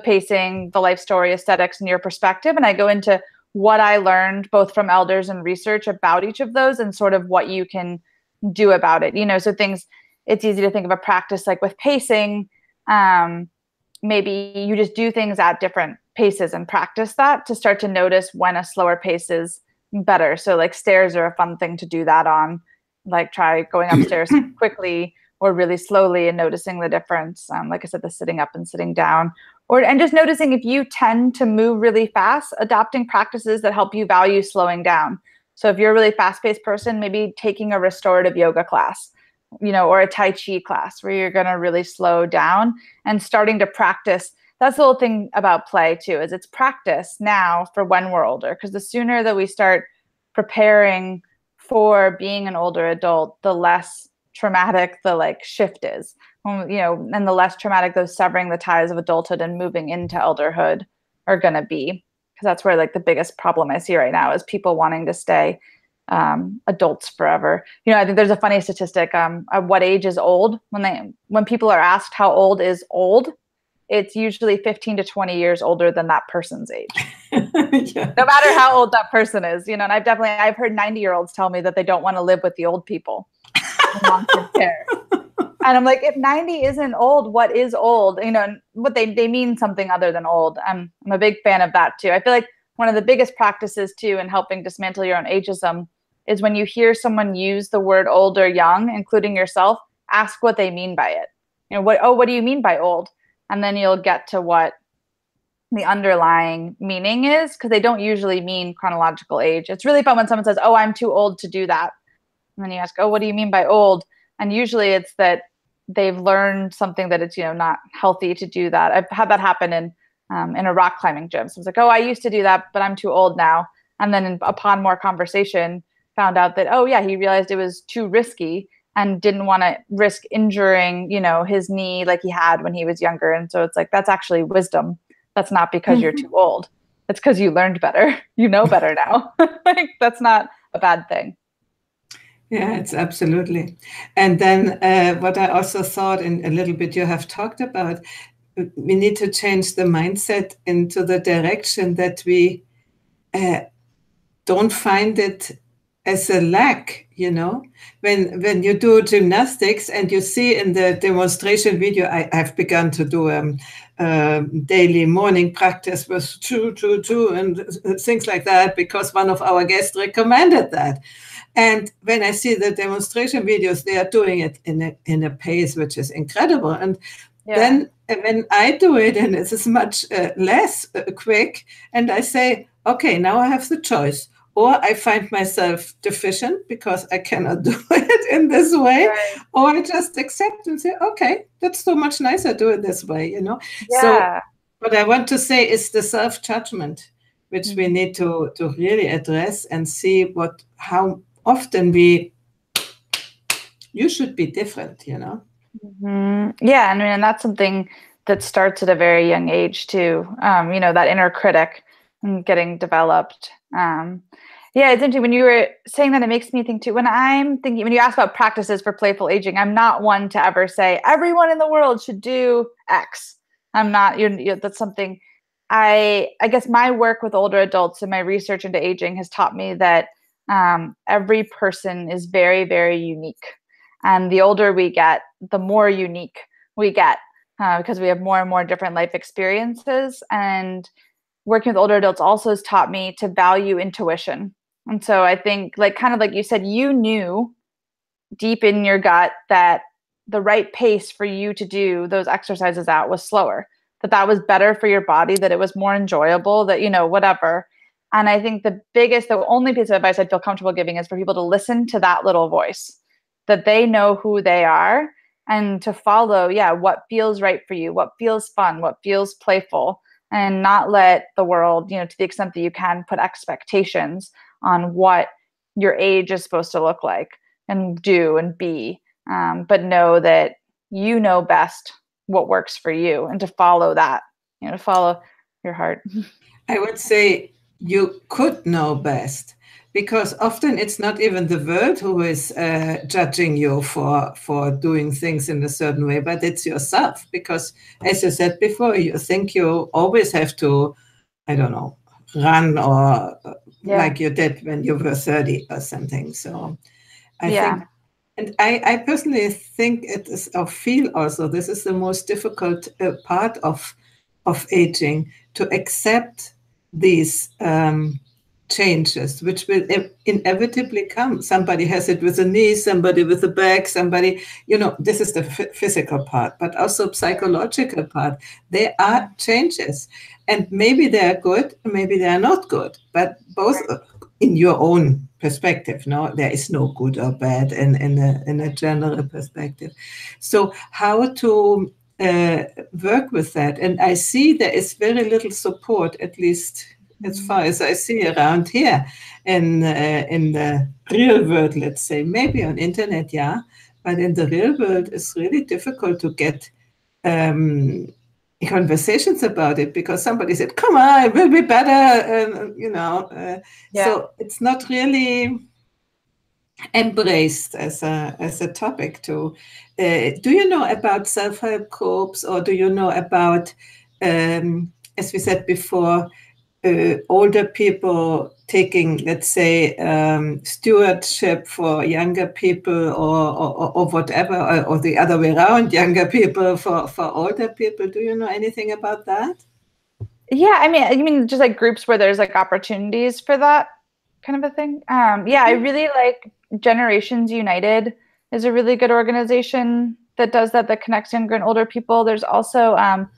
pacing, the life story, aesthetics, and your perspective. And I go into what I learned both from elders and research about each of those and sort of what you can do about it. So things, it's easy to think of a practice like with pacing. Maybe you just do things at different paces and practice that to start to notice when a slower pace is better. So like stairs are a fun thing to do that on. Like try going upstairs quickly or really slowly and noticing the difference. Like I said, the sitting up and sitting down, and just noticing if you tend to move really fast, adopting practices that help you value slowing down. So if you're a really fast-paced person, maybe taking a restorative yoga class, or a Tai Chi class where you're going to really slow down and starting to practice. That's the whole thing about play too, is it's practice now for when we're older. Because the sooner that we start preparing for being an older adult, the less traumatic the shift is, and the less traumatic those severing the ties of adulthood and moving into elderhood are going to be. Because that's where the biggest problem I see right now is people wanting to stay adults forever. I think there's a funny statistic of what age is old. When people are asked how old is old, it's usually 15 to 20 years older than that person's age. Yeah. No matter how old that person is, and I've heard 90-year-olds tell me that they don't want to live with the old people in long-term care. And I'm like, if 90 isn't old, what is old? What they mean something other than old. I'm a big fan of that too. I feel like one of the biggest practices too in helping dismantle your own ageism is when you hear someone use the word old or young, including yourself, ask what they mean by it. What do you mean by old? And then you'll get to what the underlying meaning is, because they don't usually mean chronological age. It's really fun when someone says, oh, I'm too old to do that. And then you ask, oh, what do you mean by old? And usually it's that they've learned something that it's, not healthy to do that. I've had that happen in a rock climbing gym. So it's like, oh, I used to do that, but I'm too old now. And then upon more conversation, found out that, oh yeah, he realized it was too risky and didn't want to risk injuring, his knee like he had when he was younger. And so it's like, that's actually wisdom. That's not because you're too old. It's because you learned better. You know better now. That's not a bad thing. Yeah, it's absolutely. And then what I also thought, in a little bit you have talked about, we need to change the mindset into the direction that we don't find it as a lack, you know, when you do gymnastics and you see in the demonstration video, I've begun to do daily morning practice with two and things like that, because one of our guests recommended that. And when I see the demonstration videos, they are doing it in a pace which is incredible. And then when I do it, and it's much less quick, and I say, okay, now I have the choice. Or I find myself deficient because I cannot do it in this way. Right. Or I just accept and say, okay, that's so much nicer, do it this way, you know? Yeah. So what I want to say is the self-judgment, which we need to really address and see how often you should be different, you know? Mm-hmm. Yeah, I mean, and that's something that starts at a very young age too. You know, that inner critic getting developed. Yeah, it's interesting when you were saying that. It makes me think too. When you ask about practices for playful aging, I'm not one to ever say everyone in the world should do X. I'm not. That's something. I guess my work with older adults and my research into aging has taught me that every person is very, very unique, and the older we get, the more unique we get because we have more and more different life experiences. And working with older adults also has taught me to value intuition. And so I think, kind of like you said, you knew deep in your gut that the right pace for you to do those exercises at was slower, that was better for your body, that it was more enjoyable, that, whatever. And I think the only piece of advice I'd feel comfortable giving is for people to listen to that little voice, that they know who they are, and to follow, what feels right for you, what feels fun, what feels playful, and not let the world, to the extent that you can, put expectations on what your age is supposed to look like and do and be. But know that you know best what works for you, and to follow that, to follow your heart. I would say you could know best, because often it's not even the world who is judging you for doing things in a certain way, but it's yourself. Because as you said before, you think you always have to, I don't know, run or like you did when you were 30 or something. So I think, and I personally think it is, or feel also, this is the most difficult part of aging, to accept these changes, which will inevitably come. Somebody has it with the knee, somebody with the back, somebody, this is the physical part, but also psychological part. There are changes, and maybe they are good, maybe they are not good, but both in your own perspective. No, there is no good or bad in a general perspective. So how to work with that? And I see there is very little support, at least as far as I see around here in the real world, let's say. Maybe on internet, but in the real world, it's really difficult to get conversations about it, because somebody said, come on, it will be better, so it's not really embraced as a topic. Do you know about self-help groups, or do you know about, as we said before, older people taking, let's say, stewardship for younger people, or whatever, or the other way around, younger people for older people? Do you know anything about that? Yeah, I mean, just like groups where there's like opportunities for that kind of a thing. I really like Generations United is a really good organization that does that connects younger and older people. There's also I'm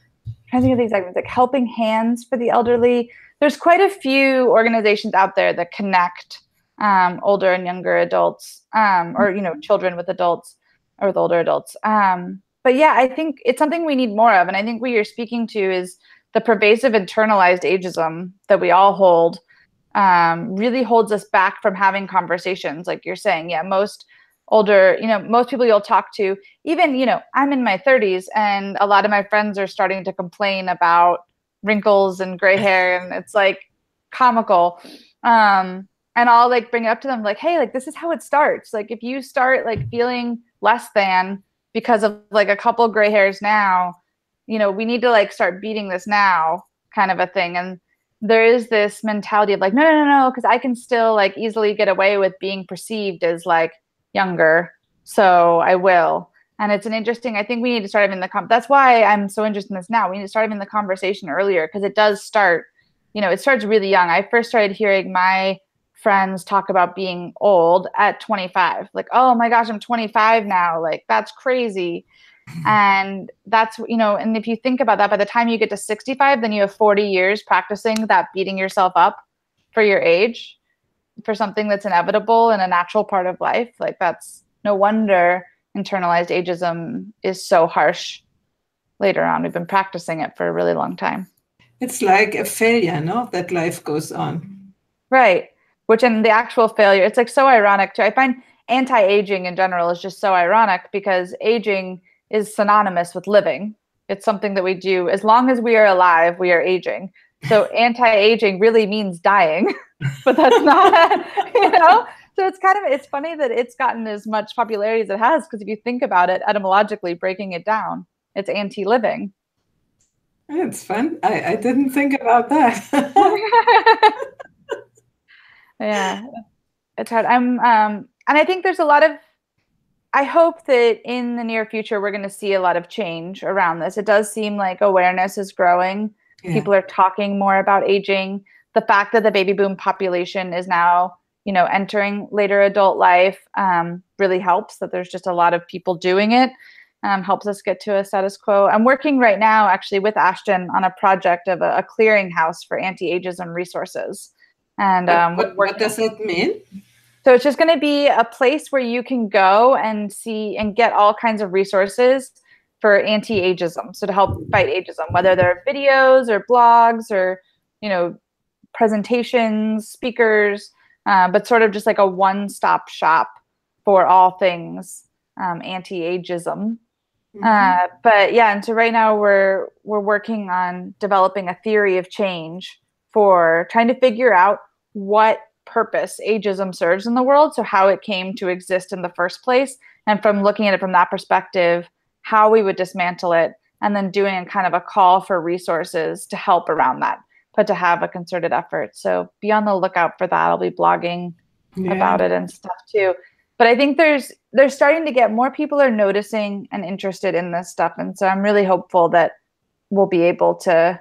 trying to think of these segments, like Helping Hands for the Elderly. There's quite a few organizations out there that connect older and younger adults, or children with adults, or with older adults. But I think it's something we need more of. And I think what you're speaking to is the pervasive internalized ageism that we all hold really holds us back from having conversations. Like you're saying, most older, most people you'll talk to, even, I'm in my 30s, and a lot of my friends are starting to complain about wrinkles and gray hair, and it's like comical. And I'll like bring it up to them, like, hey, like, this is how it starts. Like, if you start like feeling less than because of like a couple gray hairs now, we need to like start beating this now, kind of a thing. And there is this mentality of like, no, because I can still like easily get away with being perceived as like younger, so I will. And it's an interesting, I think we need to start having that's why I'm so interested in this now. We need to start having the conversation earlier, because it does start, it starts really young. I first started hearing my friends talk about being old at 25. Like, oh my gosh, I'm 25 now. Like, that's crazy. And that's, and if you think about that, by the time you get to 65, then you have 40 years practicing that beating yourself up for your age, for something that's inevitable and a natural part of life. Like, that's no wonder internalized ageism is so harsh later on. We've been practicing it for a really long time. It's like a failure, no? That life goes on. Right. Which in the actual failure, it's like so ironic too. I find anti-aging in general is just so ironic, because aging is synonymous with living. It's something that we do. As long as we are alive, we are aging. So anti-aging really means dying, but that's not, So it's funny that it's gotten as much popularity as it has, because if you think about it, etymologically breaking it down, it's anti-living. It's fun. I didn't think about that. Yeah, it's hard. And I think there's a lot of, I hope that in the near future, we're going to see a lot of change around this. It does seem like awareness is growing. Yeah. People are talking more about aging. The fact that the baby boom population is now, entering later adult life really helps, that there's just a lot of people doing it, helps us get to a status quo. I'm working right now actually with Ashton on a project of a clearinghouse for anti-ageism resources. And what does that mean? So it's just going to be a place where you can go and see and get all kinds of resources for anti-ageism. So to help fight ageism, whether they're videos or blogs or, presentations, speakers, but sort of just like a one-stop shop for all things anti-ageism. Mm-hmm. But yeah, and so right now we're working on developing a theory of change for trying to figure out what purpose ageism serves in the world, so how it came to exist in the first place, and from looking at it from that perspective, how we would dismantle it, and then doing kind of a call for resources to help around that, but to have a concerted effort. So be on the lookout for that. I'll be blogging about it and stuff too. But I think there's starting to get more people are noticing and interested in this stuff, and so I'm really hopeful that we'll be able to,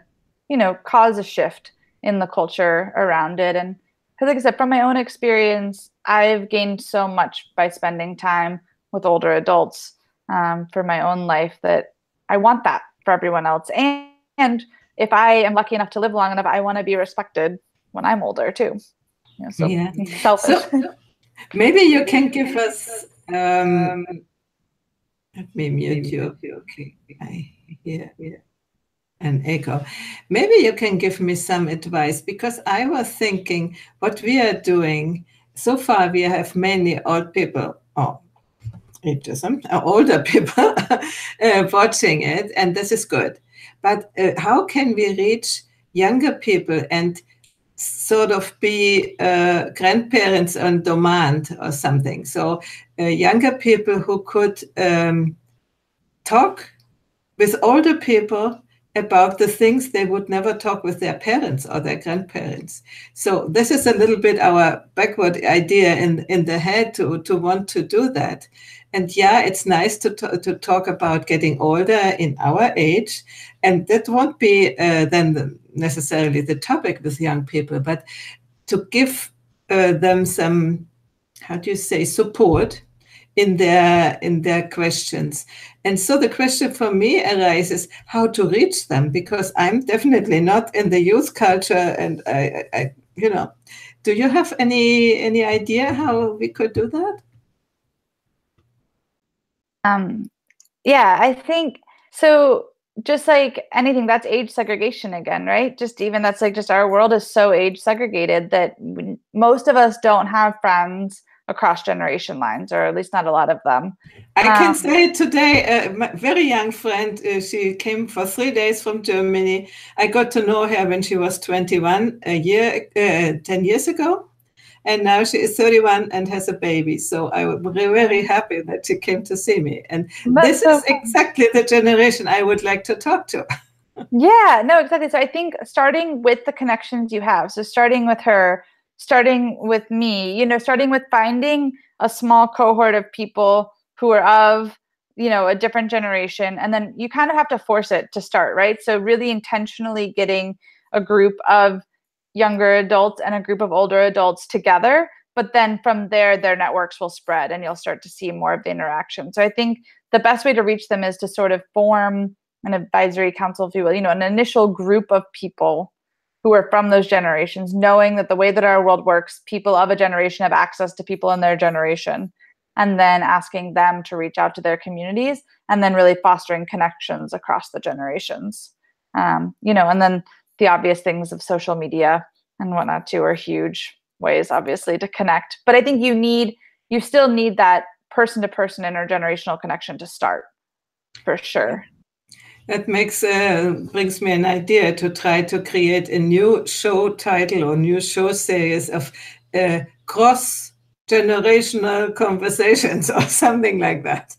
cause a shift in the culture around it. And because like I said, from my own experience, I've gained so much by spending time with older adults for my own life, that I want that for everyone else. And if I am lucky enough to live long enough, I want to be respected when I'm older too. Selfish. So maybe you can give us, let me mute you. Okay, I hear an echo. Maybe you can give me some advice, because I was thinking what we are doing so far, we have mainly old people, older people watching it, and this is good. But how can we reach younger people and sort of be grandparents on demand or something? So younger people who could talk with older people about the things they would never talk with their parents or their grandparents. So this is a little bit our backward idea in the head to want to do that. And yeah, it's nice to talk about getting older in our age. And that won't be then necessarily the topic with young people, but to give them some, support in their questions. And so the question for me arises how to reach them, because I'm definitely not in the youth culture, and I do you have any idea how we could do that? Yeah, I think so. Just like anything, that's age segregation again, right? Just even that's like just our world is so age segregated that most of us don't have friends across generation lines, or at least not a lot of them. I can say today, my very young friend, she came for 3 days from Germany. I got to know her when she was 21 10 years ago. And now she is 31 and has a baby. So I was very happy that she came to see me. And this is exactly the generation I would like to talk to. Yeah, no, exactly. So I think starting with the connections you have, so starting with her, starting with me, starting with finding a small cohort of people who are of, a different generation, and then you kind of have to force it to start, right? So really intentionally getting a group of younger adults and a group of older adults together, but then from there, their networks will spread and you'll start to see more of the interaction. So I think the best way to reach them is to sort of form an advisory council, if you will, an initial group of people who are from those generations, knowing that the way that our world works, people of a generation have access to people in their generation, and then asking them to reach out to their communities, and then really fostering connections across the generations. And then the obvious things of social media and whatnot too are huge ways, obviously, to connect. But I think you still need that person-to-person intergenerational connection to start, for sure. That brings me an idea to try to create a new show title or new show series of cross-generational conversations or something like that.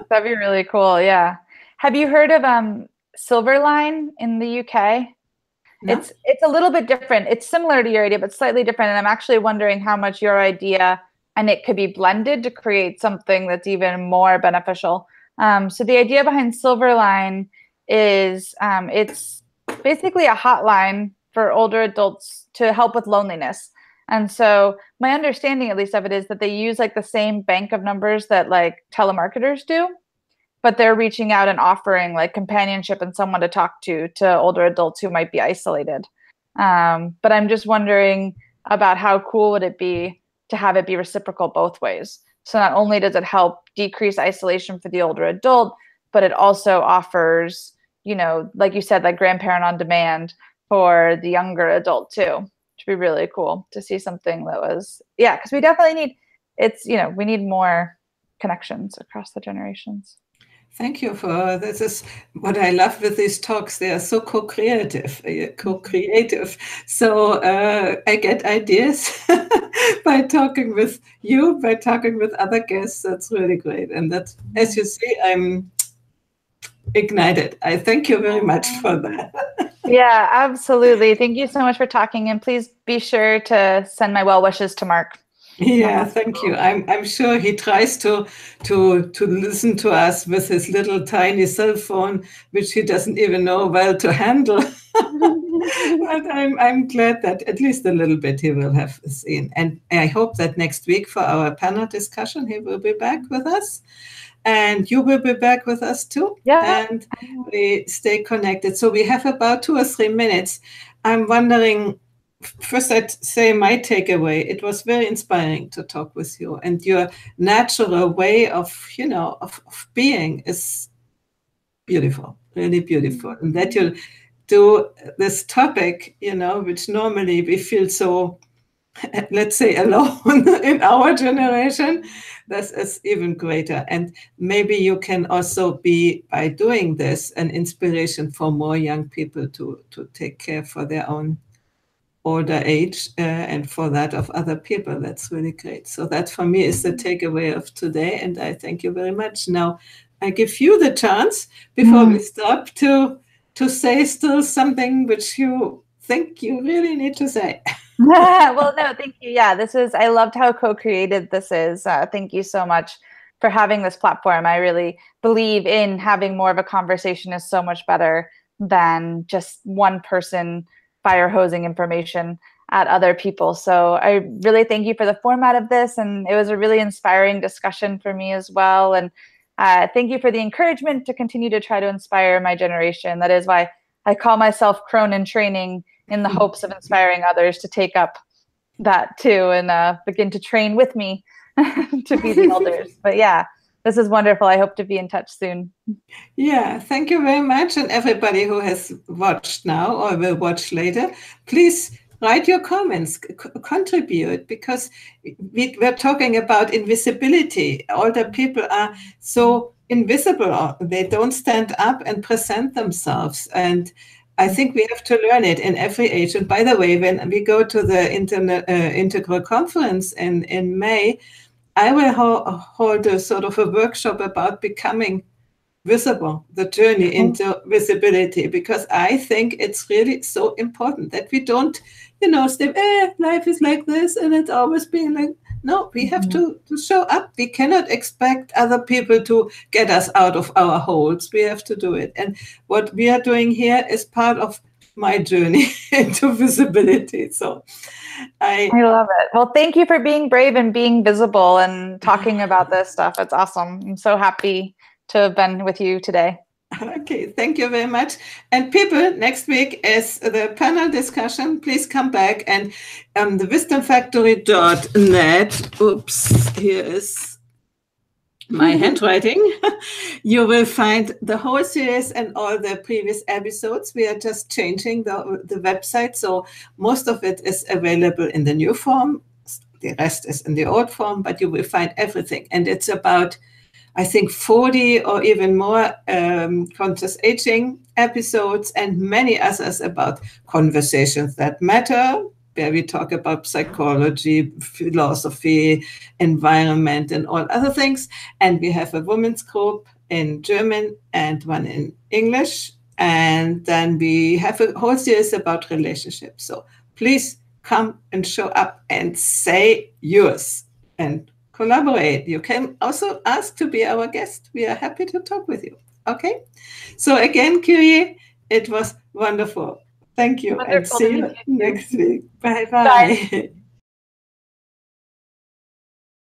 That'd be really cool. Yeah. Have you heard of Silverline in the UK? No? It's a little bit different. It's similar to your idea, but slightly different. And I'm actually wondering how much your idea and it could be blended to create something that's even more beneficial. So the idea behind Silverline is it's basically a hotline for older adults to help with loneliness. And so my understanding, at least, of it is that they use like the same bank of numbers that like telemarketers do, but they're reaching out and offering like companionship and someone to talk to older adults who might be isolated. But I'm just wondering about how cool would it be to have it be reciprocal both ways. So not only does it help decrease isolation for the older adult, but it also offers, like you said, like grandparent on demand for the younger adult too, which would be really cool to see something that was, because we definitely we need more connections across the generations. Thank you for this. Is what I love with these talks. They are so co-creative. So I get ideas by talking with you, by talking with other guests. That's really great. And that, as you see, I'm ignited. I thank you very much for that. Yeah, absolutely. Thank you so much for talking. And please be sure to send my well wishes to Mark. Yeah, thank you. I'm sure he tries to listen to us with his little tiny cell phone, which he doesn't even know well to handle. But I'm glad that at least a little bit he will have seen. And I hope that next week for our panel discussion, he will be back with us. And you will be back with us too. Yeah. And we stay connected. So we have about 2 or 3 minutes. I'm wondering, first, I'd say my takeaway. It was very inspiring to talk with you, and your natural way of being is beautiful, really beautiful. And that you do this topic, which normally we feel so, let's say, alone in our generation. This is even greater. And maybe you can also be, by doing this, an inspiration for more young people to take care for their own older age and for that of other people. That's really great. So that for me is the takeaway of today, and I thank you very much. Now I give you the chance before we stop to say still something which you think you really need to say. Well, no, thank you. Yeah, I loved how co-created this is. Thank you so much for having this platform. I really believe in having more of a conversation is so much better than just one person fire hosing information at other people. So I really thank you for the format of this. And it was a really inspiring discussion for me as well. And thank you for the encouragement to continue to try to inspire my generation. That is why I call myself Crone in Training, in the hopes of inspiring others to take up that too and begin to train with me to be the elders. But yeah, this is wonderful. I hope to be in touch soon. Yeah, thank you very much. And everybody who has watched now or will watch later, please write your comments, contribute, because we're talking about invisibility. Older people are so invisible. They don't stand up and present themselves. And I think we have to learn it in every age. And by the way, when we go to the Integral Conference in May, I will hold a sort of a workshop about becoming visible, the journey into visibility, because I think it's really so important that we don't, say, life is like this and it's always been like, no, we have to show up. We cannot expect other people to get us out of our holes. We have to do it. And what we are doing here is part of my journey into visibility. So I love it. Well, thank you for being brave and being visible and talking about this stuff. It's awesome. I'm so happy to have been with you today. Okay, thank you very much. And people, next week is the panel discussion. Please come back, and the wisdomfactory.net. Oops, here is my handwriting. You will find the whole series and all the previous episodes. We are just changing the website, so most of it is available in the new form. The rest is in the old form, but you will find everything. And it's about, I think, 40 or even more conscious aging episodes, and many others about conversations that matter, where we talk about psychology, philosophy, environment, and all other things. And we have a women's group in German and one in English. And then we have a whole series about relationships. So please come and show up and say yours and collaborate. You can also ask to be our guest. We are happy to talk with you. Okay? So again, Kyrie, it was wonderful. Thank you. Wonderful. And see you next week. Bye-bye. Bye.